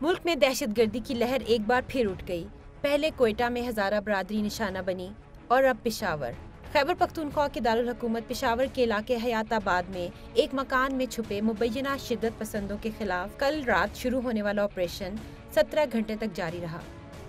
मुल्क में दहशतगर्दी की लहर एक बार फिर उठ गई। पहले कोयटा में हज़ारा बरादरी निशाना बनी और अब पेशावर। खैबर पख्तूनख्वा के दारुल हुकूमत पेशावर के इलाके हयाताबाद में एक मकान में छुपे मुबैना शिद्दत पसंदों के खिलाफ कल रात शुरू होने वाला ऑपरेशन 17 घंटे तक जारी रहा।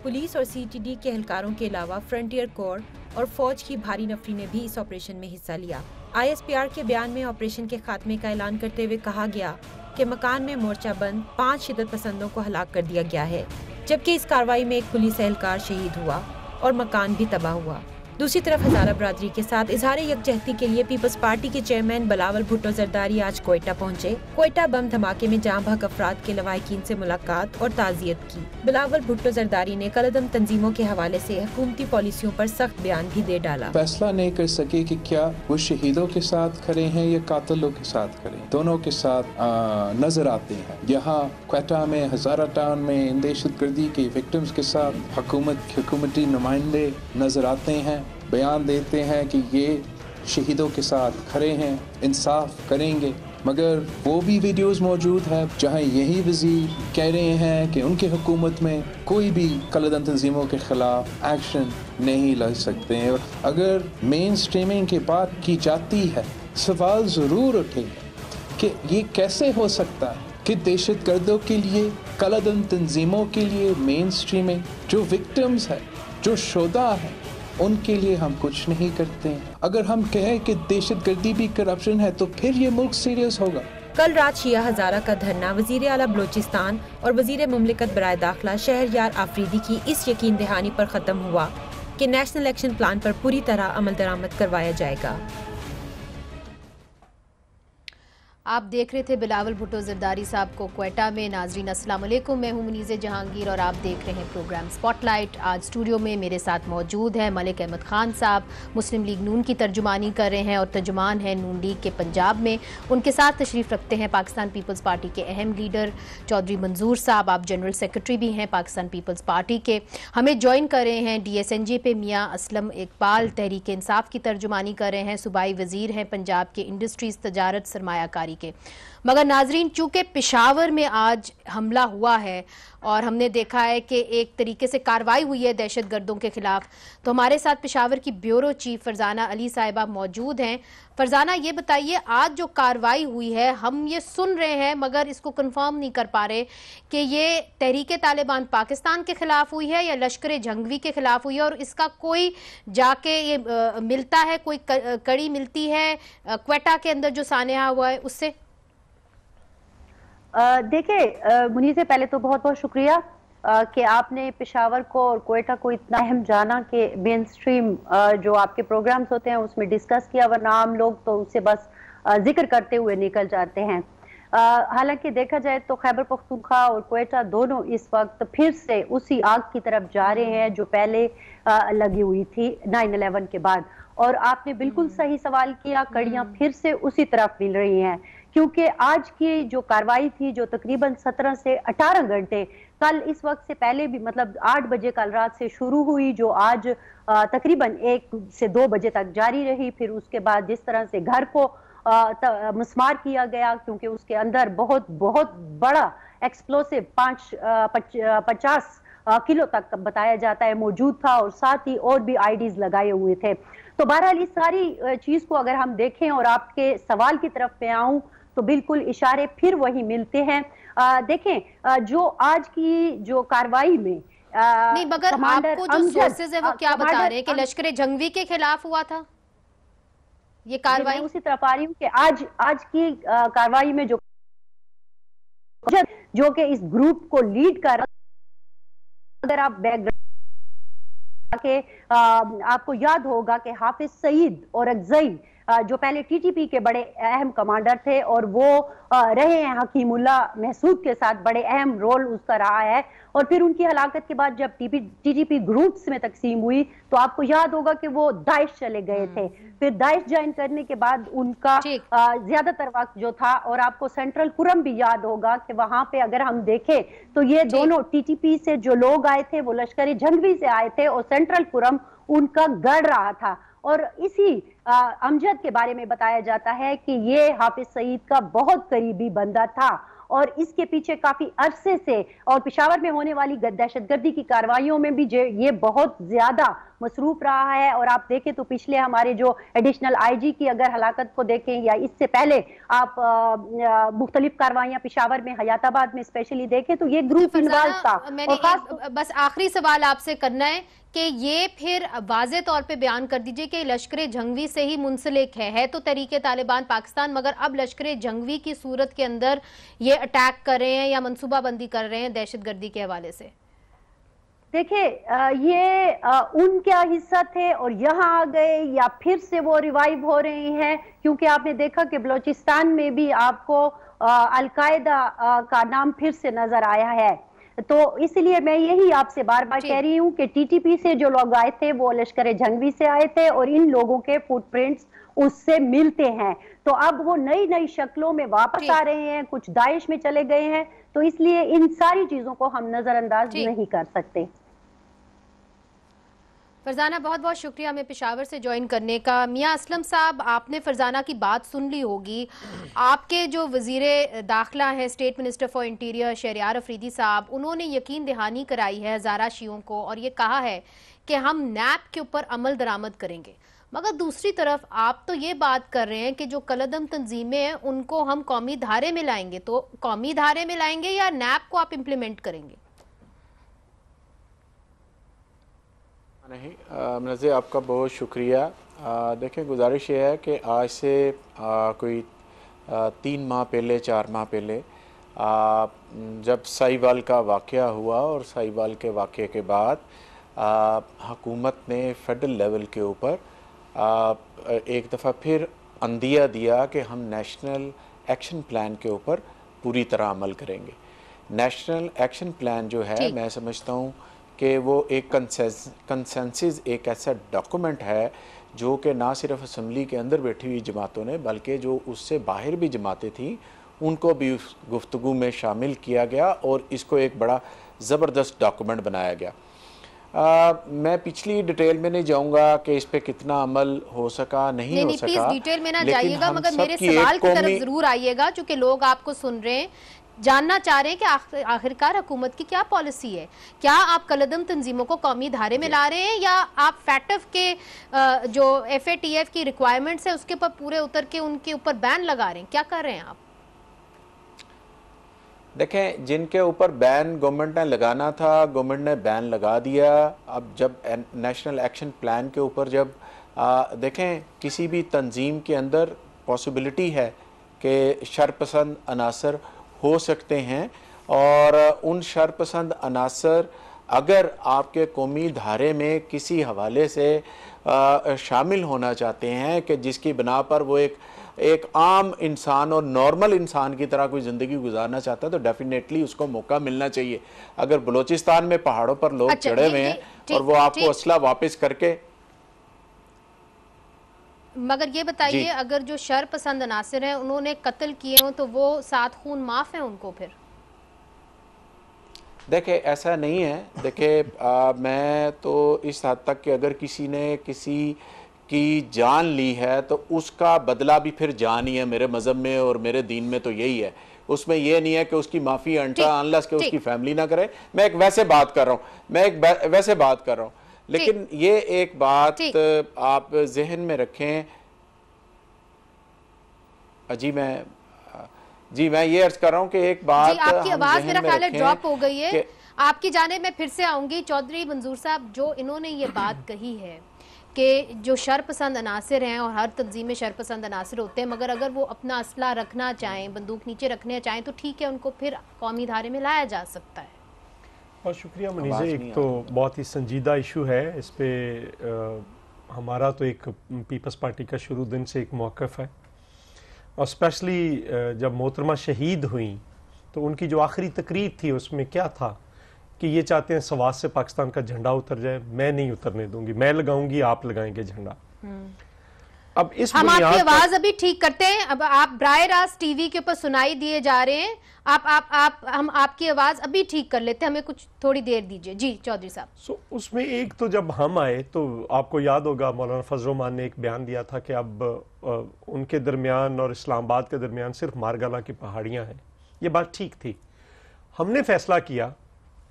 पुलिस और CTD के एहलकारों के अलावा फ्रंटियर कोर और फौज की भारी नफरी ने भी इस ऑपरेशन में हिस्सा लिया। ISPR के बयान में ऑपरेशन के खात्मे का ऐलान करते हुए कहा गया कि मकान में मोर्चा बंद 5 शिद्दत पसंदों को हलाक कर दिया गया है, जबकि इस कार्रवाई में एक पुलिस एहलकार शहीद हुआ और मकान भी तबाह हुआ। दूसरी तरफ हज़ारा बरादरी के साथ इजहार यकजहती के लिए पीपल्स पार्टी के चेयरमैन बिलावल भुट्टो जरदारी आज कोयटा पहुंचे। कोयटा बम धमाके में जाँ बहक अफराद के लवाहिकीन से मुलाकात और ताज़ियत की। बिलावल भुट्टो जरदारी ने कलअदम तंजीमों के हवाले से हुकूमती पॉलिसियों पर सख्त बयान भी दे डाला। फैसला नहीं कर सके कि क्या वो शहीदों के साथ खड़े हैं या कातिलों के साथ खड़े, दोनों के साथ नजर आते हैं। यहाँ कोयटा में हज़ारा टाउन में दहशतगर्दी के विक्टिम्स के साथ हुकूमती नुमाइंदे नजर आते हैं, बयान देते हैं कि ये शहीदों के साथ खड़े हैं, इंसाफ करेंगे, मगर वो भी वीडियोस मौजूद है जहां यही वज़ीर कह रहे हैं कि उनकी हुकूमत में कोई भी कलअदम तंजीमों के खिलाफ एक्शन नहीं ले सकते हैं। और अगर मेन स्ट्रीमिंग की बात की जाती है, सवाल ज़रूर उठेगा कि ये कैसे हो सकता है कि दहशतगर्दों के लिए, कलअदम तंजीमों के लिए मेन स्ट्रीमिंग, जो विक्टिम्स है, जो शोदा है, उनके लिए हम कुछ नहीं करते हैं। अगर हम कहें कि दहशतगर्दी भी करप्शन है तो फिर ये मुल्क सीरियस होगा। कल रात शिया हज़ारा का धरना वज़ीर आला बलोचिस्तान और वज़ीर मुमलिकत बराए दाखिला शहरयार आफरीदी की इस यकीन दहानी पर ख़त्म हुआ कि नेशनल एक्शन प्लान पर पूरी तरह अमल दरामद करवाया जाएगा। आप देख रहे थे बिलावल भुट्टो जरदारी साहब को कोयटा में। नाजरीन अस्सलाम वालेकुम, मैं हूं मुनीज़े जहांगीर और आप देख रहे हैं प्रोग्राम स्पॉटलाइट। आज स्टूडियो में मेरे साथ मौजूद है मलिक अहमद खान साहब, मुस्लिम लीग नून की तर्जुमानी कर रहे हैं और तर्जुमान हैं नून लीग के पंजाब में। उनके साथ तशरीफ़ रखते हैं पाकिस्तान पीपल्स पार्टी के अहम लीडर चौधरी मंजूर साहब, आप जनरल सेक्रेटरी भी हैं पाकिस्तान पीपल्स पार्टी के। हमें ज्वाइन कर रहे हैं DSNJ पे मियाँ असलम इकबाल, तहरीक इंसाफ की तर्जुमानी कर रहे हैं, सूबाई वज़ीर हैं पंजाब के इंडस्ट्रीज़, तजारत, सरमायाकारी के। मगर नाजरीन, चूंकि पेशावर में आज हमला हुआ है और हमने देखा है कि एक तरीके से कार्रवाई हुई है दहशतगर्दों के खिलाफ, तो हमारे साथ पेशावर की ब्यूरो चीफ फरजाना अली साहिबा मौजूद हैं। फरजाना, ये बताइए, आज जो कार्रवाई हुई है, हम ये सुन रहे हैं मगर इसको कंफर्म नहीं कर पा रहे कि ये तहरीके तालिबान पाकिस्तान के खिलाफ हुई है या लश्कर जंगवी के खिलाफ हुई है, और इसका कोई जाके ये मिलता है, कोई कड़ी मिलती है क्वेटा के अंदर जो सानिया हुआ है उससे? देखिए मुनीज़, पहले तो बहुत बहुत शुक्रिया कि आपने पेशावर को और कोयटा को इतना अहम जाना कि मेन स्ट्रीम जो आपके प्रोग्राम्स होते हैं उसमें डिस्कस किया, वरना आम लोग तो उससे बस जिक्र करते हुए निकल जाते हैं। हालांकि देखा जाए तो खैबर पख्तूनख्वा और कोयटा दोनों इस वक्त फिर से उसी आग की तरफ जा रहे हैं जो पहले लगी हुई थी 9/11 के बाद। और आपने बिल्कुल सही सवाल किया, कड़ियां फिर से उसी तरफ मिल रही हैं, क्योंकि आज की जो कार्रवाई थी जो तकरीबन 17 से 18 घंटे कल इस वक्त से पहले भी, मतलब 8 बजे कल रात से शुरू हुई, जो आज तकरीबन 1 से 2 बजे तक जारी रही। फिर उसके बाद जिस तरह से घर को मस्मार किया गया, क्योंकि उसके अंदर बहुत बहुत बड़ा एक्सप्लोसिव 50 किलो तक बताया जाता है मौजूद था, और साथ ही और भी IDs लगाए हुए थे। तो बहरहाल इस सारी चीज को अगर हम देखें और आपके सवाल की तरफ पे आऊं तो बिल्कुल इशारे फिर वही मिलते हैं। देखें जो आज की जो कार्रवाई में नहीं, मगर आपको जो सोर्सेज है वो क्या बता रहे हैं कि लश्कर जंगवी के खिलाफ हुआ था ये कार्रवाई? उसी तरफ आ रही हूँ कि आज की कार्रवाई में जो कि इस ग्रुप को लीड कर, अगर आप बैकग्राउंड के आपको याद होगा कि हाफिज सईद और अगजई जो पहले TTP के बड़े अहम कमांडर थे और वो रहे हैं हकीमुल्ला महसूद के साथ, बड़े अहम रोल उसका रहा है। और फिर उनकी हलाकत के बाद जब TTP ग्रुप्स में तकसीम हुई तो आपको याद होगा कि वो दाइश चले गए थे। फिर दाइश ज्वाइन करने के बाद उनका ज्यादातर वक्त जो था, और आपको सेंट्रल कुरम भी याद होगा कि वहां पे अगर हम देखें तो ये दोनों TTP से जो लोग आए थे वो लश्कर जंगवी से आए थे और सेंट्रल कुरम उनका गढ़ रहा था। और इसी अमजद के बारे में बताया जाता है कि ये हाफिज सईद का बहुत करीबी बंदा था और इसके पीछे काफी अरसे से और पेशावर में होने वाली दहशतगर्दी की कार्रवाइयों में भी ये बहुत ज्यादा मसरूफ रहा है। और आप देखें तो पिछले हमारे जो एडिशनल आईजी की अगर हलाकत को देखें या इससे पहले आप मुख्तलिफ कार्रवाइयां पेशावर में हयाताबाद में स्पेशली देखें तो ये ग्रुप इन्वॉल्व था। मैंने बस आखिरी सवाल आपसे करना है कि ये फिर वाज़े तौर पे बयान कर दीजिए कि लश्कर जंगवी से ही मुंसलिक है तो तहरीक तालिबान पाकिस्तान, मगर अब लश्कर जंगवी की सूरत के अंदर ये अटैक कर रहे हैं या मनसूबाबंदी कर रहे हैं दहशतगर्दी के हवाले से। देखिए ये उनका हिस्सा थे और यहाँ आ गए या फिर से वो रिवाइव हो रहे हैं, क्योंकि आपने देखा कि बलोचिस्तान में भी आपको अलकायदा का नाम फिर से नजर आया है। तो इसलिए मैं यही आपसे बार बार कह रही हूँ कि टीटीपी से जो लोग आए थे वो लश्कर जंगवी से आए थे और इन लोगों के फुटप्रिंट्स उससे मिलते हैं। तो अब वो नई नई शक्लों में वापस आ रहे हैं, कुछ दाइश में चले गए हैं, तो इसलिए इन सारी चीजों को हम नजरअंदाज नहीं कर सकते। फरजाना, बहुत बहुत शुक्रिया हमें पेशावर से ज्वाइन करने का। मियां असलम साहब, आपने फरजाना की बात सुन ली होगी। आपके जो वजीर दाखिला है, state minister for interior Shehryar Afridi साहब, उन्होंने यकीन दहानी कराई है हज़ारा शियों को और ये कहा है कि हम नैप के ऊपर अमल दरामद करेंगे। मगर दूसरी तरफ आप तो ये बात कर रहे हैं कि जो कलदम तंजीमें हैं उनको हम कौमी धारे में लाएंगे, तो कौमी धारे में लाएंगे या नैप को आप इम्प्लीमेंट करेंगे? नहीं मुनज़्ज़र, आपका बहुत शुक्रिया। देखें, गुजारिश ये है कि आज से कोई 3 माह पहले 4 माह पहले जब साहिवाल का वाक़या हुआ और साहिवाल के वाक़े के बाद हुकूमत ने फेडरल लेवल के ऊपर एक दफ़ा फिर अंदिया दिया कि हम नेशनल एक्शन प्लान के ऊपर पूरी तरह अमल करेंगे। नेशनल एक्शन प्लान जो है, मैं समझता हूँ कि वो एक कंसेंसस, एक ऐसा डॉक्यूमेंट है जो कि ना सिर्फ असम्बली के अंदर बैठी हुई जमातों ने बल्कि जो उससे बाहर भी जमातें थीं उनको भी उस गुफ्तगू में शामिल किया गया और इसको एक बड़ा ज़बरदस्त डॉक्यूमेंट बनाया गया। मैं पिछली डिटेल में नहीं जाऊंगा कि इस पे कितना अमल हो सका नहीं हो सका। प्लीज डिटेल में ना जाइएगा, मगर मेरे सवाल की तरफ जरूर आइएगा, क्योंकि लोग आपको सुन रहे हैं, जानना चाह रहे हैं कि आखिरकार हुकूमत की क्या पॉलिसी है। क्या आप कलदम तंजीमों को कौमी धारे में ला रहे हैं या आप फैटफ के जो FATF की रिक्वायरमेंट्स है उसके ऊपर पूरे उतर के उनके ऊपर बैन लगा रहे हैं? क्या कर रहे हैं आप? देखें, जिनके ऊपर बैन गवर्नमेंट ने लगाना था गवर्नमेंट ने बैन लगा दिया। अब जब नेशनल एक्शन प्लान के ऊपर जब देखें, किसी भी तंजीम के अंदर पॉसिबिलिटी है कि शरपसंद अनासर हो सकते हैं और उन शरपसंद अनासर अगर आपके कौमी धारे में किसी हवाले से शामिल होना चाहते हैं कि जिसकी बिना पर वो एक आम इंसान और नॉर्मल इंसान की तरह कोई ज़िंदगी गुजारना चाहता है तो डेफिनेटली उसको मौका मिलना चाहिए। अगर बलूचिस्तान में पहाड़ों पर लोग चढ़े हुए हैं और वो आपको असला वापस करके, मगर ये बताइए, अगर जो शर पसंद अनासिर हैं उन्होंने कत्ल किए हों तो वो 7 खून माफ है उनको? फिर देखे, ऐसा नहीं है। देखे, मैं तो इस हद तक कि अगर किसी ने किसी की जान ली है तो उसका बदला भी फिर जान ही है। मेरे मज़हब में और मेरे दीन में तो यही है। उसमें यह नहीं है कि उसकी माफ़ी अनलेस कि उसकी फैमिली ना करे। मैं एक वैसे बात कर रहा हूँ, लेकिन ये एक बात आप जहन में रखें। जी मैं ये अर्ज कर रहा हूँ कि एक बात, आपकी आवाज मेरा ख्याल है ड्रॉप हो गई है। आपकी जाने मैं फिर से आऊंगी। चौधरी मंजूर साहब, जो इन्होंने ये बात कही है कि जो शरपसंद अनासिर हैं और हर तंजीम में शरपसंद अनासिर होते हैं, मगर अगर वो अपना असला रखना चाहें, बंदूक नीचे रखना चाहें तो ठीक है, उनको फिर कौमी धारे में लाया जा सकता है। बहुत शुक्रिया मनीज़ा। एक तो बहुत ही संजीदा इशू है, इस पे हमारा तो एक पीपल्स पार्टी का शुरू दिन से एक मौक़िफ़ है और स्पेशली जब मोहतरमा शहीद हुई तो उनकी जो आखिरी तकरीर थी उसमें क्या था कि ये चाहते हैं सवाद से पाकिस्तान का झंडा उतर जाए। मैं नहीं उतरने दूंगी, मैं लगाऊंगी, आप लगाएंगे झंडा। अब इस हम आपकी आवाज अभी ठीक करते हैं। अब आप ब्राय रास्त टीवी के ऊपर सुनाई दिए जा रहे हैं। हम आपकी आवाज अभी ठीक कर लेते हैं, हमें कुछ थोड़ी देर दीजिए। जी चौधरी साहब। उसमें एक तो जब हम आए तो आपको याद होगा मौलाना फजल रहमान ने एक बयान दिया था कि अब उनके दरमियान और इस्लामाबाद के दरमियान सिर्फ मारगाला की पहाड़ियां हैं, ये बात ठीक थी। हमने फैसला किया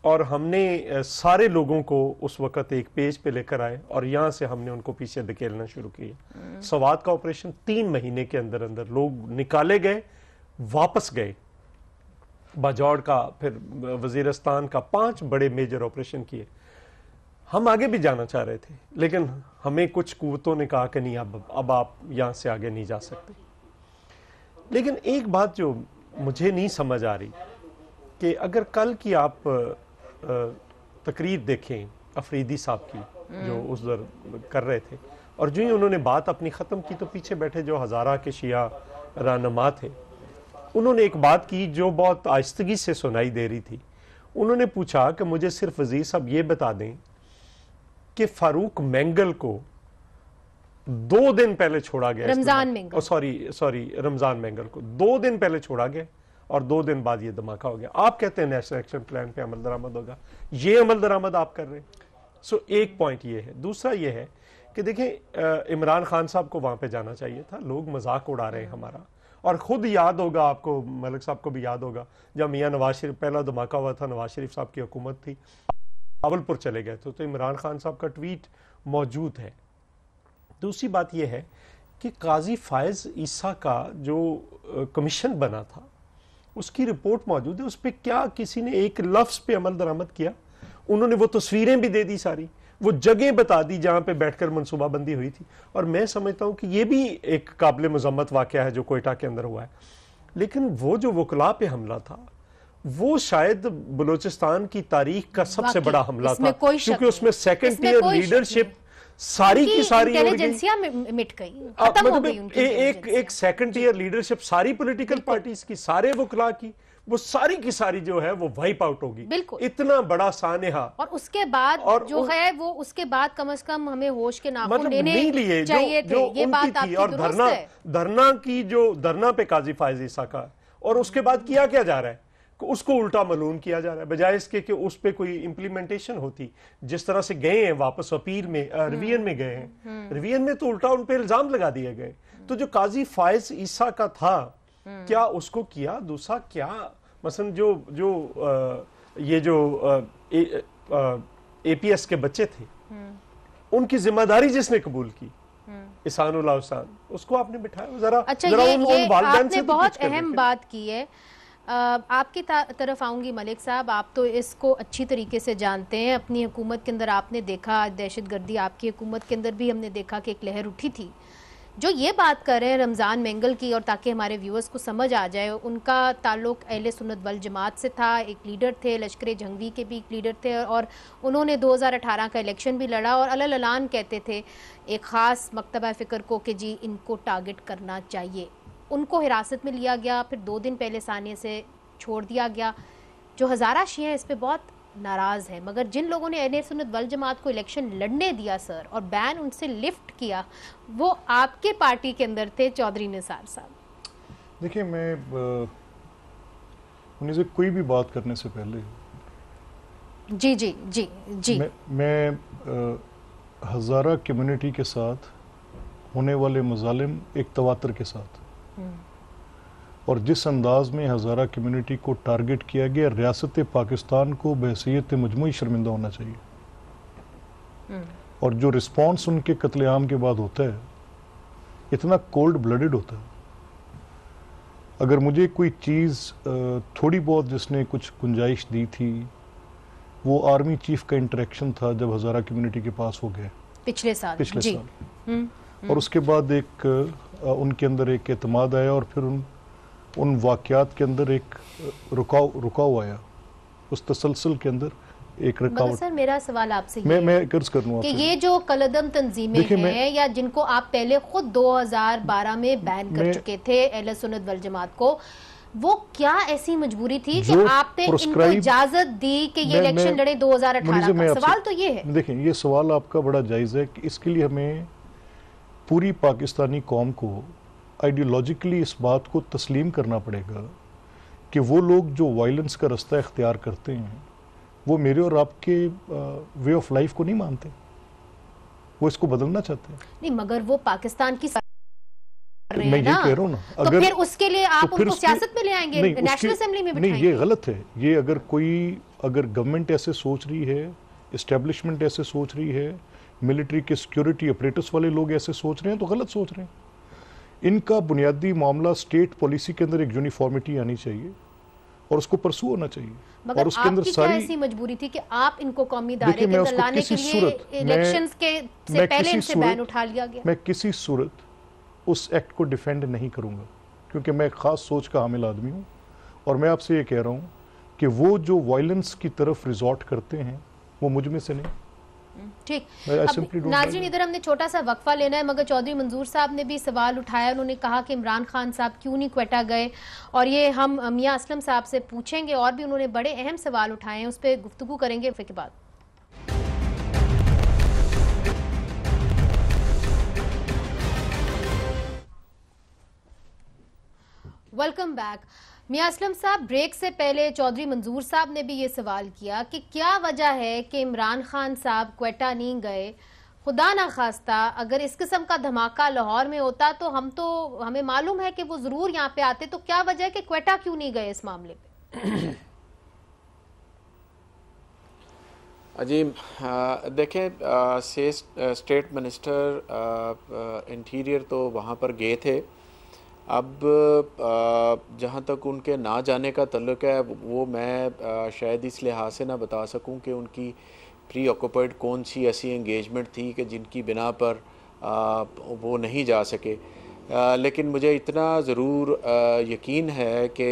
और हमने सारे लोगों को उस वक्त एक पेज पे लेकर आए और यहाँ से हमने उनको पीछे धकेलना शुरू किया। सवात का ऑपरेशन 3 महीने के अंदर अंदर लोग निकाले गए, वापस गए। बाजौड़ का, फिर वजीरिस्तान का 5 बड़े मेजर ऑपरेशन किए। हम आगे भी जाना चाह रहे थे, लेकिन हमें कुछ कुव्वतों ने कहा कि नहीं, अब आप यहाँ से आगे नहीं जा सकते। लेकिन एक बात जो मुझे नहीं समझ आ रही कि अगर कल की आप तकरीर देखें अफरीदी साहब की जो उस दर कर रहे थे, और जो ही उन्होंने बात अपनी ख़त्म की तो पीछे बैठे जो हज़ारा के शिया रहनुमा थे, उन्होंने एक बात की जो बहुत आहिस्तगी से सुनाई दे रही थी। उन्होंने पूछा कि मुझे सिर्फ वज़ीर साहब ये बता दें कि फारूक मैंगल को 2 दिन पहले छोड़ा गया, Ramzan mangle, sorry Ramzan mangle को 2 दिन पहले छोड़ा गया और 2 दिन बाद ये धमाका हो गया। आप कहते हैं नेशनल एक्शन प्लान पे अमल दरामद होगा, ये अमल दरामद आप कर रहे हैं। सो एक पॉइंट ये है। दूसरा ये है कि देखें, इमरान खान साहब को वहां पे जाना चाहिए था। लोग मजाक उड़ा रहे हैं हमारा, और खुद याद होगा आपको, मलिक साहब को भी याद होगा, जब मियां नवाज शरीफ, पहला धमाका हुआ था, नवाज शरीफ साहब की हुकूमत थी, रावलपुर चले गए थे, तो इमरान खान साहब का ट्वीट मौजूद है। दूसरी बात यह है कि काजी फायज ईसा का जो कमीशन बना था उसकी रिपोर्ट मौजूद है। उस पर क्या किसी ने एक लफ्ज पे अमल दरामद किया? उन्होंने वो तस्वीरें भी दे दी, सारी वो जगह बता दी जहां पे बैठकर मनसूबाबंदी हुई थी। और मैं समझता हूं कि ये भी एक काबिल मजम्मत वाकया है जो कोयटा के अंदर हुआ है। लेकिन वो जो वकला पे हमला था, वो शायद बलूचिस्तान की तारीख का सबसे बड़ा हमला था, क्योंकि उसमें सेकंड टियर लीडरशिप सारी की सारी इंटेलिजेंसिया मिट गई, खत्म हो गई उनकी एक सेकंड टियर लीडरशिप सारी पॉलिटिकल पार्टीज की, सारे वकला की, वो सारी की सारी जो है वो वाइप आउट होगी। इतना बड़ा सानेहा। और उसके बाद और जो है वो उसके बाद कम से कम हमें होश के नाखून लेने चाहिए थे। ये बात आपकी और धरना पे काजी फायज ईसा का, और उसके बाद किया क्या जा रहा है, उसको उल्टा मलून किया जा रहा है, बजाय इसके कि उस पे कोई इंप्लीमेंटेशन होती। जिस तरह से गए हैं वापस अपील में, रिवीजन में गए हैं, रिवीजन में तो उल्टा उन पे इल्जाम लगा दिए गए। तो जो काजी फायज ईसा का था, क्या उसको किया? दूसरा क्या, मसलन ये जो APS के बच्चे थे, उनकी जिम्मेदारी जिसने कबूल की, इसानुल्लाह हुसैन, उसको आपने बिठाया जरा। अच्छा, ये आपने बहुत अहम बात की है। आपकी तरफ आऊंगी मलिक साहब, आप तो इसको अच्छी तरीके से जानते हैं। अपनी हुकूमत के अंदर आपने देखा दहशतगर्दी, आपकी हुकूमत के अंदर भी हमने देखा कि एक लहर उठी थी। जो ये बात कर रहे हैं रमज़ान मैंगल की, और ताकि हमारे व्यूअर्स को समझ आ जाए, उनका ताल्लुक अहले सुन्नत वल जमात से था। एक लीडर थे, लश्कर जंगवी के भी एक लीडर थे, और उन्होंने 2018 का इलेक्शन भी लड़ा और अलल अलान कहते थे एक ख़ास मकतबा फ़िक्र को कि जी इनको टारगेट करना चाहिए। उनको हिरासत में लिया गया, फिर 2 दिन पहले सानिया से छोड़ दिया गया। जो हज़ारा शिया इस पर बहुत नाराज़ है, मगर जिन लोगों ने अहले सुन्नत वल जमात को इलेक्शन लड़ने दिया सर, और बैन उनसे लिफ्ट किया, वो आपके पार्टी के अंदर थे, चौधरी निसार साहब। देखिए, मैं उन्हें कोई भी बात करने से पहले जी जी जी जी मैं हज़ारा कम्युनिटी के साथ होने वाले मजालिम एक तवातर के साथ, और जिस अंदाज में हज़ारा कम्युनिटी को टारगेट किया गया, रियासत पाकिस्तान को बहसीयत मजमूई शर्मिंदा होना चाहिए। और जो रिस्पॉन्स उनके कत्लेआम के बाद होता है, इतना कोल्ड ब्लडेड होता है। अगर मुझे कोई चीज़ थोड़ी बहुत जिसने कुछ गुंजाइश दी थी, वो आर्मी चीफ का इंटरेक्शन था जब हज़ारा कम्युनिटी के पास हो गए पिछले साल। और उसके बाद एक उनके अंदर एक एतमाद आया, और फिर उन वाक़यात के अंदर एक रुकाव आया, उस तसलसल के अंदर एक रुकावट। सर, मेरा सवाल आपसे मैं कर्ज कर लूं कि ये जो कलदम तंजीमें हैं, या जिनको आप पहले खुद 2012 में बैन कर चुके थे अहले सुन्नत वल जमात को, वो क्या ऐसी मजबूरी थी कि आपने इनको इजाजत दी कि ये इलेक्शन लड़े 2018 का? सवाल तो ये है। देखें, ये सवाल आपका बड़ा जायज़ है कि इसके लिए हमें पूरी पाकिस्तानी कौम को आइडियोलॉजिकली इस बात को तस्लीम करना पड़ेगा कि वो लोग जो वायलेंस का रास्ता इख्तियार करते हैं, वो मेरे और आपके वे ऑफ लाइफ को नहीं मानते, वो इसको बदलना चाहते हैं। नहीं, मगर वो पाकिस्तान की रहे मैं हैं ये ना, कह रहा हूं ना, तो अगर फिर उसके लिए आप तो फिर उनको सियासत में ले आएंगे, नेशनल असेंबली में बिठाएंगे? नहीं, ये गलत है। ये अगर गवर्नमेंट ऐसे सोच रही है, एस्टेब्लिशमेंट ऐसे सोच रही है, मिलिट्री के सिक्योरिटी अपरेटस वाले लोग ऐसे सोच रहे हैं, तो गलत सोच रहे हैं। इनका बुनियादी मामला स्टेट पॉलिसी के अंदर एक यूनिफॉर्मिटी आनी चाहिए और उसको परसू होना चाहिए। मगर और उसके अंदर आपकी क्या ऐसी मजबूरी थी कि आप इनको कौमी दायरे के अंदर लाने के लिए इलेक्शंस के से पहले इनसे बैन उठा लिया गया? मैं किसी सूरत उस एक्ट को डिफेंड नहीं करूंगा, क्योंकि मैं एक खास सोच का हामिल आदमी हूं। और मैं आपसे ये कह रहा हूं कि वो जो वायलेंस की तरफ रिजॉर्ट करते हैं वो मुझ में से नहीं। ठीक, नाज़रीन इधर हमने छोटा सा वक्फा लेना है, मगर चौधरी मंजूर साहब ने भी सवाल उठाया। उन्होंने कहा कि इमरान खान साहब क्यों नहीं क्वेटा गए, और ये हम मियां असलम साहब से पूछेंगे। और भी उन्होंने बड़े अहम सवाल उठाए हैं, उस पर गुफ्तगू करेंगे फिर के बाद। Welcome back. मियां असलम साहब, ब्रेक से पहले चौधरी मंजूर साहब ने भी ये सवाल किया कि क्या वजह है कि इमरान खान साहब क्वेटा नहीं गए। खुदा ना खास्ता अगर इस किस्म का धमाका लाहौर में होता तो हमें मालूम है कि वो जरूर यहाँ पे आते, तो क्या वजह है कि क्वेटा क्यों नहीं गए इस मामले पे? जी देखें, स्टेट मिनिस्टर इंटीरियर तो वहाँ पर गए थे। अब जहाँ तक उनके ना जाने का तल्लुक़ है, वो मैं शायद इस लिहाज से ना बता सकूं कि उनकी प्री ऑक्यूपाइड कौन सी ऐसी एंगेजमेंट थी कि जिनकी बिना पर वो नहीं जा सके। लेकिन मुझे इतना ज़रूर यकीन है कि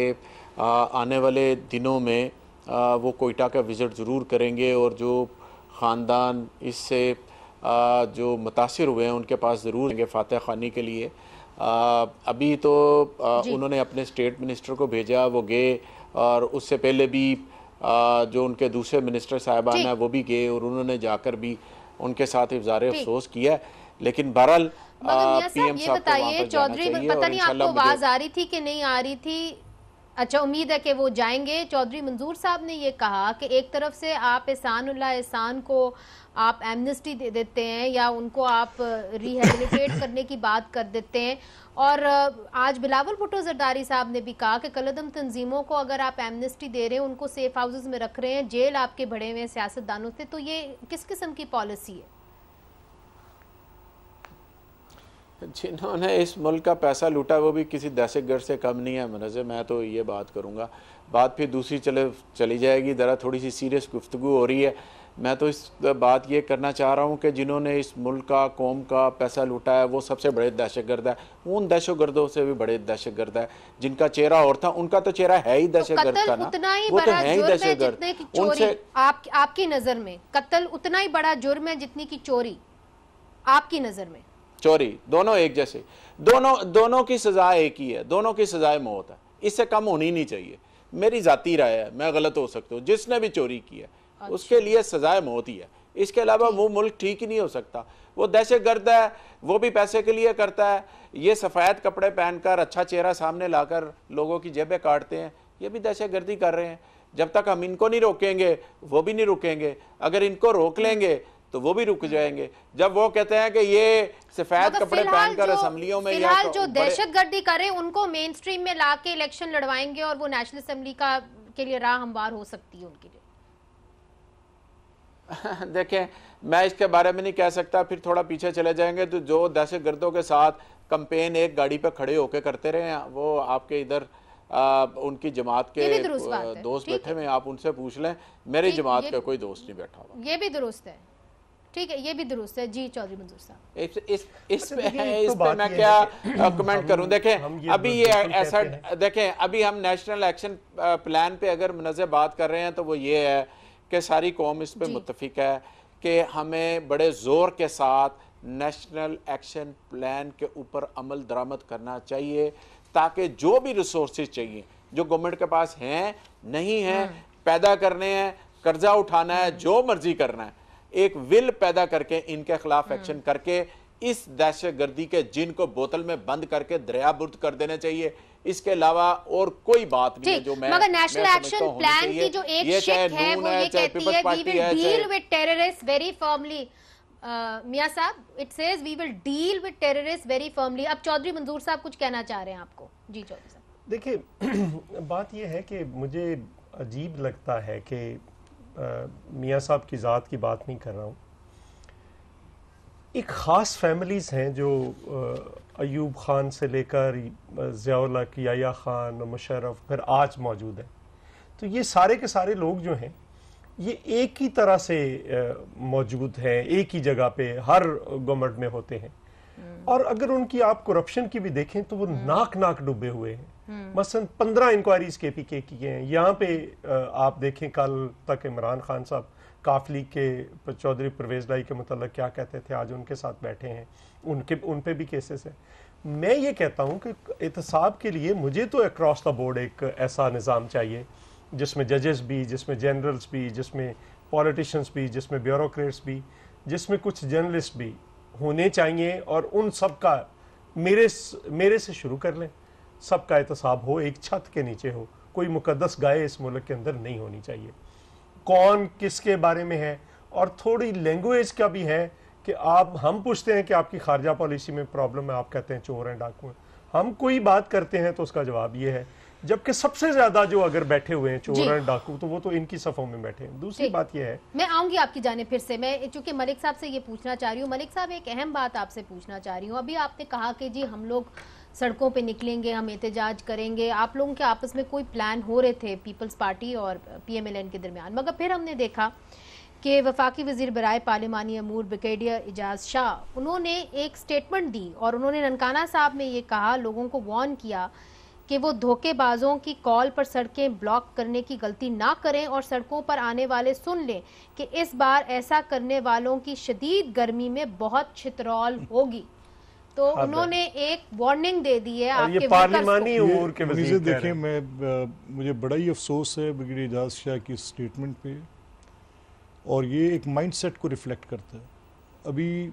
आने वाले दिनों में वो कोयटा का विज़िट ज़रूर करेंगे, और जो ख़ानदान इससे जो मुतासिर हुए हैं उनके पास ज़रूर आएंगे फातह खानी के लिए। अभी तो उन्होंने अपने स्टेट मिनिस्टर को भेजा, वो गए, और उससे पहले भी जो उनके दूसरे मिनिस्टर साहिबान हैं वो भी गए, और उन्होंने जाकर भी उनके साथ इज़हार अफसोस किया। लेकिन बहरहाल पीएम साहब को बताइए, चौधरी पता नहीं आपको आवाज आ रही थी कि नहीं आ रही थी? अच्छा, उम्मीद है कि वो जाएंगे। चौधरी मंजूर साहब ने ये कहा कि एक तरफ से आप एहसान को आप एमनेस्टी दे देते हैं या उनको आप रिहेबिलिटेट करने की बात कर देते हैं, और आज बिलावल भुट्टो जरदारी साहब ने भी कहा कि कलदम तंजीमों को अगर आप एमनेस्टी दे रहे हैं, उनको सेफ हाउसेज में रख रहे हैं, जेल आपके भरे हुए सियासतदानों से, तो ये किस किस्म की पॉलिसी है? जिन्होंने इस मुल्क का पैसा लूटा वो भी किसी दहशतगर्द से कम नहीं है मुनज़्ज़र। मैं तो ये बात करूँगा, बात फिर दूसरी चली जाएगी। ज़रा थोड़ी सी सीरियस गुफ्तगू हो रही है। मैं तो इस बात ये करना चाह रहा हूँ कि जिन्होंने इस मुल्क का, कौम का पैसा लूटा है वो सबसे बड़े दहशतगर्द है। उन दहशतगर्दों से भी बड़े दहशतगर्द है जिनका चेहरा और था। उनका तो चेहरा है ही दहशतगर्द का ना, वो तो है ही दहशतगर्द। उनसे आपकी नज़र में कत्ल उतना ही बड़ा जुर्म है जितनी की चोरी? आपकी नज़र में चोरी दोनों एक जैसे, दोनों की सजा एक ही है, दोनों की सजाए मौत है। इससे कम होनी नहीं चाहिए। मेरी जाती राय है, मैं गलत हो सकता हूँ। जिसने भी चोरी की है उसके लिए सजाए मौत ही है। इसके अलावा वो मुल्क ठीक ही नहीं हो सकता। वो दहशतगर्द है, वो भी पैसे के लिए करता है। ये सफ़ेद कपड़े पहनकर, अच्छा चेहरा सामने लाकर लोगों की जेबें काटते हैं, ये भी दहशतगर्दी कर रहे हैं। जब तक हम इनको नहीं रोकेंगे वो भी नहीं रुकेंगे। अगर इनको रोक लेंगे तो वो भी रुक जाएंगे। जब वो कहते हैं कि ये सफेद कपड़े पहनकर असेंबलियों में फिलहाल जो दहशतगर्दी करे उनको मेन स्ट्रीम में लाके इलेक्शन लड़वाएंगे और वो नेशनल असेंबली का के लिए राह हमवार हो सकती है उनके लिए। देखें, मैं इसके बारे में नहीं कह सकता। फिर थोड़ा पीछे चले जाएंगे तो जो दहशतगर्दों के साथ कंपेन एक गाड़ी पे खड़े होकर करते रहे हैं, वो आपके इधर उनकी जमात के दोस्त बैठे हुए, आप उनसे पूछ लें। मेरी जमात का कोई दोस्त नहीं बैठा हुआ। ये भी दुरुस्त है, ठीक है, ये भी दुरुस्त है। जी चौधरी मंजूर साहब, इस पे मैं क्या कमेंट करूं? देखें, अभी ये ऐसा, देखें अभी हम नेशनल एक्शन प्लान पे अगर मुनज़्ज़र बात कर रहे हैं तो वो ये है कि सारी कौम इस पे मुत्तफिक है कि हमें बड़े ज़ोर के साथ नेशनल एक्शन प्लान के ऊपर अमल दरामद करना चाहिए, ताकि जो भी रिसोर्सेज चाहिए जो गवर्नमेंट के पास हैं, नहीं हैं, पैदा करने हैं, कर्जा उठाना है, जो मर्जी करना है, एक विल पैदा करके इनके खिलाफ एक्शन करके इस दहशतगर्दी के जिन को बोतल में बंद करके दरियाबुर्द कर देना चाहिए। इसके अलावा और कोई बात नहीं है जो मैं मगर नेशनल एक्शन प्लान की जो एक शिक है वो ये कहती है we will deal with terrorist very firmly. मियां साहब, it says we will deal with terrorist very firmly. अब चौधरी मंजूर साहब कुछ कहना चाह रहे हैं आपको। जी चौधरी साहब। देखिए बात यह है कि मुझे अजीब लगता है कि मियां साहब की ज़ात की बात नहीं कर रहा हूँ, एक ख़ास फैमिलीज़ हैं जो अयूब ख़ान से लेकर ज़ियाउल हक, याया ख़ान, मुशर्रफ, फिर आज मौजूद है। तो ये सारे के सारे लोग जो हैं ये एक ही तरह से मौजूद हैं, एक ही जगह पे हर गवर्नमेंट में होते हैं। और अगर उनकी आप करप्शन की भी देखें तो वो नाक डूबे हुए हैं। मसलन 15 इंक्वायरीज KPK की हैं। यहाँ पे आप देखें कल तक इमरान खान साहब काफली के चौधरी परवेज लाई के मतलब क्या कहते थे, आज उनके साथ बैठे हैं, उन पे भी केसेस हैं। मैं ये कहता हूँ कि एहतसाब के लिए मुझे तो अक्रॉस द बोर्ड एक ऐसा निज़ाम चाहिए जिसमें जजेस भी, जिसमें जनरल्स भी, जिसमें पॉलिटिशियंस भी, जिसमें ब्यूरोक्रेट्स भी, जिसमें कुछ जर्नलिस्ट भी होने चाहिए। और उन सब का मेरे से शुरू कर लें, सबका एहतसाब हो, एक छत के नीचे हो। कोई मुकद्दस गाय इस मुल्क के अंदर नहीं होनी चाहिए। कौन किसके बारे में है, और थोड़ी लैंग्वेज का भी है कि हम पूछते हैं कि आपकी खारजा पॉलिसी में प्रॉब्लम है, आप कहते हैं चोर हैं, डाकू हैं। हम कोई बात करते हैं तो उसका जवाब ये है, जबकि सबसे ज्यादा जो अगर बैठे हुए हैं चोर हैं, डाकू, तो वो तो इनकी सफों में बैठे हैं। दूसरी बात ये है, मैं आऊंगी आपकी जाने फिर से। मैं चूंकि मलिक साहब से ये पूछना चाह रही हूँ, मलिक साहब एक अहम बात आपसे पूछना चाह रही हूँ। अभी आपने कहा कि जी हम लोग सड़कों पे निकलेंगे, हम एहतजाज करेंगे। आप लोगों के आपस में कोई प्लान हो रहे थे पीपल्स पार्टी और PMLN के दरमियान, मगर फिर हमने देखा कि वफाकी वजीर बराए पार्लिमानी अमूर ब्रिगेडियर एजाज शाह, उन्होंने एक स्टेटमेंट दी और उन्होंने ननकाना साहब में ये कहा, लोगों को वार्न किया कि वो धोखेबाजों की कॉल पर सड़कें ब्लॉक करने की गलती ना करें और सड़कों पर आने वाले सुन लें कि इस बार ऐसा करने वालों की शदीद गर्मी में बहुत छितरौल होगी। तो उन्होंने एक वार्निंग दे दी है आपके पार्लिमानी उमूर के वजीर। देखें, मुझे बड़ा ही अफसोस है ब्रिगेडियर एजाज शाह की स्टेटमेंट पे, और ये एक माइंडसेट को रिफ्लेक्ट करता है। अभी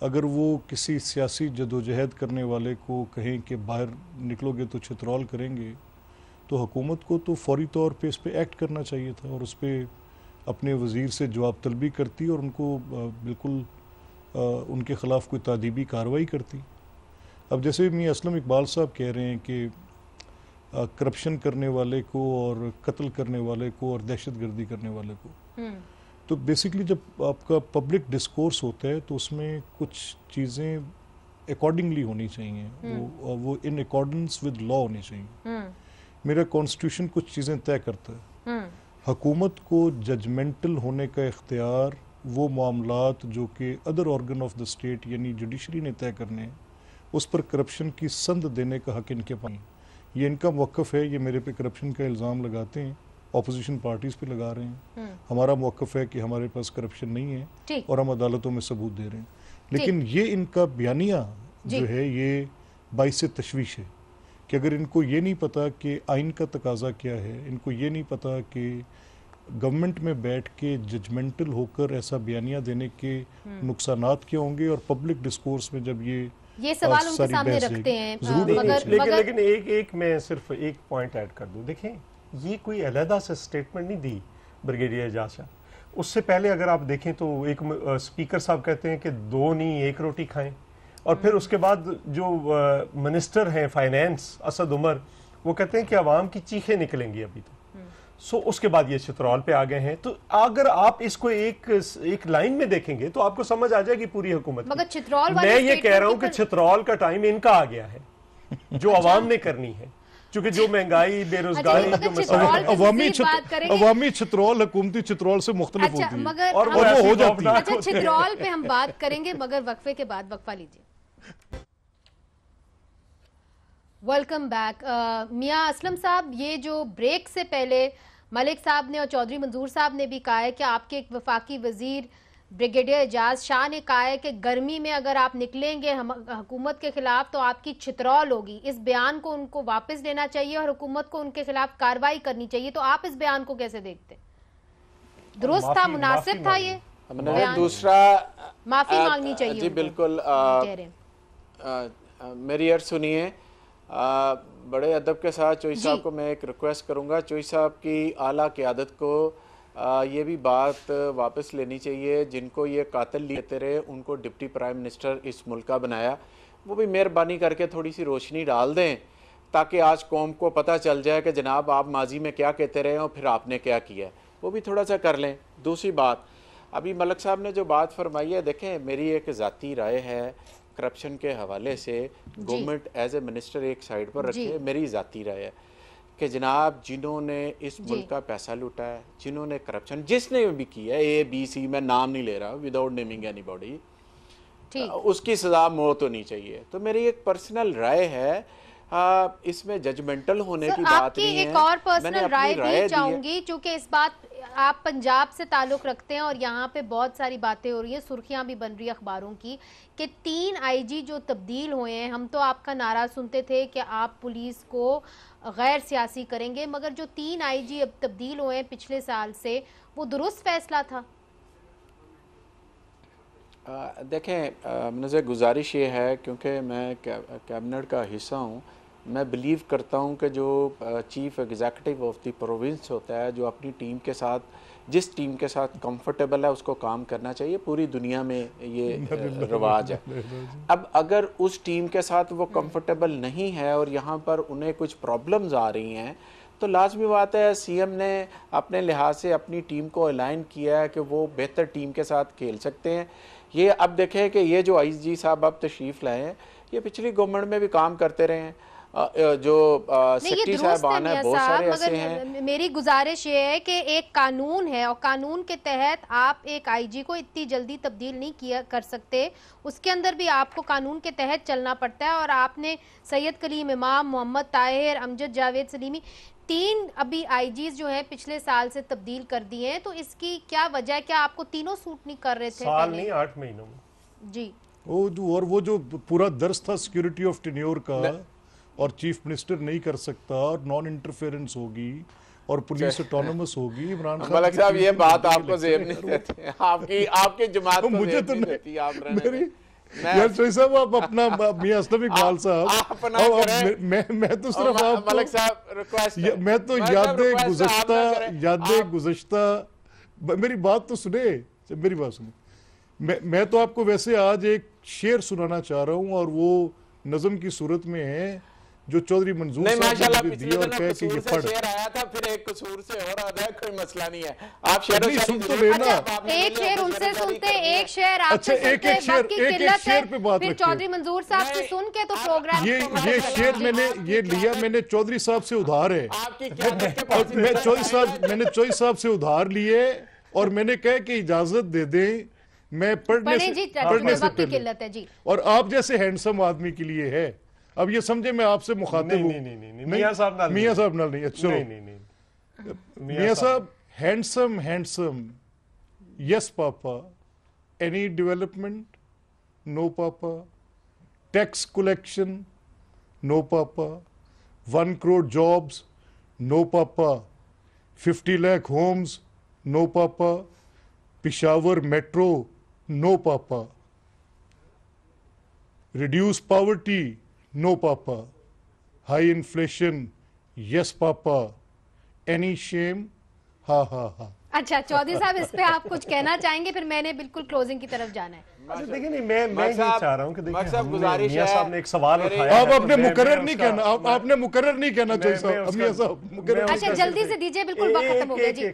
अगर वो किसी सियासी जदोजहद करने वाले को कहें कि बाहर निकलोगे तो छितरौल करेंगे, तो हुकूमत को तो फौरी तौर पे इस पर एक्ट करना चाहिए था और उस पर अपने वज़ीर से जवाब तलबी करती और उनको बिल्कुल उनके ख़िलाफ़ कोई तादीबी कार्रवाई करती। अब जैसे मियां असलम इकबाल साहब कह रहे हैं कि करप्शन करने वाले को और कत्ल करने वाले को और दहशतगर्दी करने वाले को, तो बेसिकली जब आपका पब्लिक डिस्कोर्स होता है तो उसमें कुछ चीज़ें अकॉर्डिंगली होनी चाहिए, वो इन अकॉर्डेंस विद लॉ होनी चाहिए। मेरा कॉन्स्टिट्यूशन कुछ चीज़ें तय करता है। हुकूमत को जजमेंटल होने का इख्तियार वो मामलात जो कि other organ of the state यानी जुडिशरी ने तय करने हैं, उस पर करप्शन की संद देने का हक इनके पास। ये इनका मौक़िफ़ है। ये मेरे पे करप्शन का इल्ज़ाम लगाते हैं, ऑपोजिशन पार्टीज़ पे लगा रहे हैं। हमारा मौक़िफ़ है कि हमारे पास करप्शन नहीं है और हम अदालतों में सबूत दे रहे हैं। लेकिन ये इनका बयानिया जो है ये बाइस तशवीश है कि अगर इनको ये नहीं पता कि आइन का तकाजा क्या है, इनको ये नहीं पता कि गवर्नमेंट में बैठ के जजमेंटल होकर ऐसा बयानिया देने के नुकसानात क्या होंगे, और पब्लिक डिस्कोर्स में जब ये सवाल उनके सामने रखते हैं लेकिन एक मैं सिर्फ एक पॉइंट ऐड कर दूं। देखें, ये कोई अलहदा से स्टेटमेंट नहीं दी ब्रिगेडियर एजाज शाह। उससे पहले अगर आप देखें तो एक स्पीकर साहब कहते हैं कि 2 नहीं 1 रोटी खाएं, और फिर उसके बाद जो मिनिस्टर हैं फाइनेंस असद उमर, वो कहते हैं कि अवाम की चीखें निकलेंगी अभी तो। सो उसके बाद ये चित्रौल पे आ गए हैं। तो अगर आप इसको एक लाइन में देखेंगे तो आपको समझ आ जाएगी पूरी हुकूमत। मगर चित्रौल मैं ये कह रहा हूं कि चित्रौल का टाइम इनका आ गया है जो अवाम ने करनी है, क्योंकि जो महंगाई, बेरोजगारी, अवामी चित्रौल हुकूमती चित्रौल से मुख्तलिफ होती है और वो हो जाती है। अच्छा, चित्रौल पे हम बात करेंगे मगर वक्फे के बाद। वक्फा लीजिए। Welcome back. मियां असलम साहब, ये जो ब्रेक से पहले मलिक साहब ने और चौधरी मंजूर साहब ने भी कहा है कि आपके एक वफाकी वजीर ब्रिगेडियर एजाज शाह ने कहा है कि गर्मी में अगर आप निकलेंगे हुकूमत के खिलाफ तो आपकी छितरौल होगी। इस बयान को उनको वापस लेना चाहिए और हुकूमत को उनके खिलाफ कार्रवाई करनी चाहिए। तो आप इस बयान को कैसे देखते? दुरुस्त था, मुनासिब था ये बयान? दूसरा माफी मांगनी चाहिए जी बिल्कुल। मेरी अर्ज सुनिए, बड़े अदब के साथ चोई साहब को मैं एक रिक्वेस्ट करूंगा। चोई साहब की आला क़यादत को ये भी बात वापस लेनी चाहिए, जिनको ये कातिल लेते रहे उनको डिप्टी प्राइम मिनिस्टर इस मुल्क का बनाया, वो भी मेहरबानी करके थोड़ी सी रोशनी डाल दें ताकि आज कौम को पता चल जाए कि जनाब आप माजी में क्या कहते रहे और फिर आपने क्या किया है, वो भी थोड़ा सा कर लें। दूसरी बात, अभी मलक साहब ने जो बात फरमाई है, देखें मेरी एक ज़ाती राय है करप्शन के हवाले से, गवर्नमेंट एज ए मिनिस्टर एक साइड पर रखे, मेरी ज़ाती राय है कि जनाब जिन्होंने इस मुल्क का पैसा लूटा है, जिन्होंने करप्शन जिसने भी किया है, ABC मैं नाम नहीं ले रहा विदाउट नेमिंग एनीबॉडी, उसकी सजा मौत होनी चाहिए। तो मेरी एक पर्सनल राय है, इसमें जजमेंटल होने की बात नहीं है। एक और पर्सनल राय भी चाहूंगी, क्योंकि इस बात आप पंजाब से ताल्लुक रखते हैं और यहाँ पे बहुत सारी बातें हो रही है, सुर्खियां भी बन रही है अखबारों की कि 3 IG जो तब्दील हुए हैं, हम तो आपका नारा सुनते थे कि आप पुलिस को गैर सियासी करेंगे, मगर जो 3 IG अब तब्दील हुए हैं पिछले साल से, वो दुरुस्त फैसला था? देखें मुझे गुजारिश ये है, क्योंकि मैं कैबिनेट का हिस्सा हूँ, मैं बिलीव करता हूँ कि जो chief executive of the province होता है, जो अपनी टीम के साथ, जिस टीम के साथ कंफर्टेबल है उसको काम करना चाहिए। पूरी दुनिया में ये रिवाज है। अब अगर उस टीम के साथ वो कंफर्टेबल नहीं है और यहाँ पर उन्हें कुछ प्रॉब्लम्स आ रही हैं, तो लाजमी बात है CM ने अपने लिहाज से अपनी टीम को अलाइन किया है कि वो बेहतर टीम के साथ खेल सकते हैं। ये अब देखें कि ये जो IG साहब अब तशरीफ़ लाए हैं, ये पिछली गवर्नमेंट में भी काम करते रहे हैं, जो सेक्रेटरी साहबान है, बहुत सारे ऐसे हैं। मेरी गुजारिश ये है कि एक कानून है और कानून के तहत आप एक IG को इतनी जल्दी तब्दील नहीं कर सकते, उसके अंदर भी आपको कानून के तहत चलना पड़ता है। और आपने सैयद कलीम इमाम, मोहम्मद ताहिर, अमजद जावेद सलीमी, 3 अभी IGs जो हैं पिछले साल से तब्दील कर दिए हैं, तो इसकी क्या वजह है? क्या आपको तीनों सूट नहीं कर रहे थे? साल नहीं, 8 महीनों में जी। वो जो पूरा दर्ज था सिक्योरिटी ऑफ टेन्योर का, और चीफ मिनिस्टर नहीं कर सकता, और नॉन इंटरफेरेंस होगी और पुलिस ऑटोनोमस होगी। इमरान खान मलिक साहब ये बात आपको ज़ेब नहीं देती, आपकी जमात को मुझे तो नहीं देती, आप यार सही साहब, आप अपना मियां असलम इकबाल साहब, मैं तो सिर्फ आप मलिक साहब रिक्वेस्ट, मैं तो यादें गुज़श्ता, मेरी बात तो सुने, मेरी बात सुने। मैं तो आपको वैसे आज एक शेर सुनाना चाह रहा हूँ, और वो नज़म की सूरत में है, जो चौधरी मंजूर साहब ने दिया और कह के ये पढ़। शेर आया था, फिर एक कसूर से हो रहा था, कोई मसला नहीं है, आप शेर सुन तो लेना। एक शेर उनसे सुनते, एक शेर आपसे सुनते, एक शेर पे बात, फिर चौधरी मंजूर साहब से सुन के तो प्रोग्राम। ये शेर मैंने लिया, मैंने चौधरी साहब से उधार है, मैं चौधरी साहब से उधार लिए, और मैंने कहा कि इजाजत दे दें, मैं पढ़ने से पहले जी, और आप जैसे हैंडसम आदमी के लिए है। अब ये समझे मैं आपसे मुखातिब हूं। नहीं, मियां साहब नाल नहीं, अच्छा मियां साहब, handsome, yes papa, any development, no papa, tax collection, no papa, 1 crore jobs, no पापा, 50 lakh होम्स, no papa, Peshawar metro, no papa, reduce poverty, no papa, high inflation, yes papa, any shame, हा हा हा। अच्छा चौधरी साहब, इस पे आप कुछ कहना चाहेंगे? फिर मैंने बिल्कुल क्लोजिंग की तरफ जाना है। अच्छा देखिए, नहीं मैं ये चाह रहा हूँ कि देखिए मियां साहब ने एक सवाल उठाया, आप आपने मुकर्रर नहीं कहना, आपने मुकर्रर नहीं कहना चाहिए साहब, मियां साहब मुकर्रर। अच्छा जल्दी से दीजिए, बिल्कुल वक्त खत्म हो गया जी।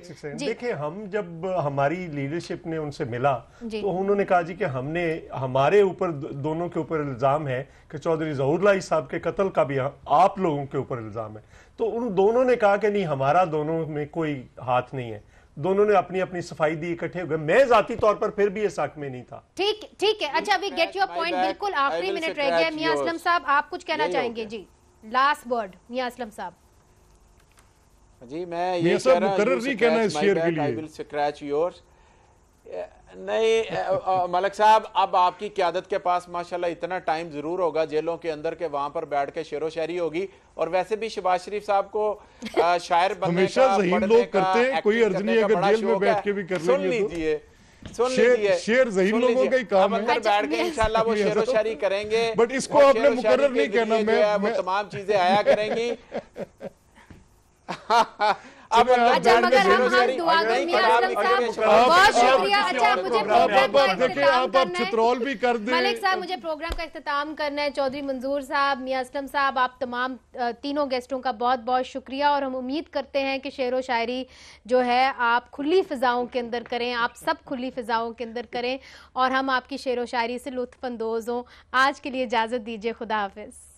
देखिए, हम जब हमारी लीडरशिप ने उनसे मिला तो उन्होंने कहा जी कि हमारे ऊपर, दोनों के ऊपर इल्जाम है कि चौधरी ज़हूरुल्लाह साहब के कत्ल का भी आप लोगों के ऊपर इल्जाम है। तो उन दोनों ने कहा कि नहीं, हमारा दोनों में कोई हाथ नहीं है, दोनों ने अपनी अपनी सफाई दी, इकट्ठे हो गए। मैं जाती तौर पर फिर भी इस हक में नहीं था। ठीक है। अच्छा, वी गेट योर पॉइंट। बिल्कुल आखिरी मिनट रह गया। मियां असलम साहब, आप कुछ कहना चाहेंगे? जी, लास्ट वर्ड मियां असलम साहब। जी, मैं ये कह रहा हूं, नहीं कहना इस शेयर के लिए, आई विल स्क्रैच योर्स। नहीं मलिक साहब, अब आपकी क़यादत के पास माशाल्लाह इतना टाइम जरूर होगा जेलों के अंदर के, वहां पर बैठ के शेरो शायरी होगी। और वैसे भी शहबाज शरीफ साहब को शायर बनने का, लोग करते हैं, कोई अर्ज नहीं अगर जेल में बैठ के भी कर सुन लीजिए, सुन लीजिए, शेर ज़हीन लोगों का ही काम है। अंदर बैठ के इंशाल्लाह वो शेरो शायरी करेंगे, बट इसको आपने मुकर्रर नहीं कहना, वो तमाम चीजें आया करेंगी। अच्छा मगर हम दुआ दो मियां असलम साहब, बहुत शुक्रिया। अच्छा मुझे प्रोग्राम का इख्तिताम करना है, मलिक साहब मुझे प्रोग्राम का इख्तिताम करना है। चौधरी मंजूर साहब, मियां असलम साहब, आप तमाम तीनों गेस्टों का बहुत बहुत शुक्रिया। और हम उम्मीद करते हैं कि शेर व शायरी जो है आप खुली फिजाओं के अंदर करें, आप सब खुली फिजाओं के अंदर करें और हम आपकी शेर व शायरी से लुत्फ अंदोज हों। आज के लिए इजाज़त दीजिए, खुदा हाफिज़।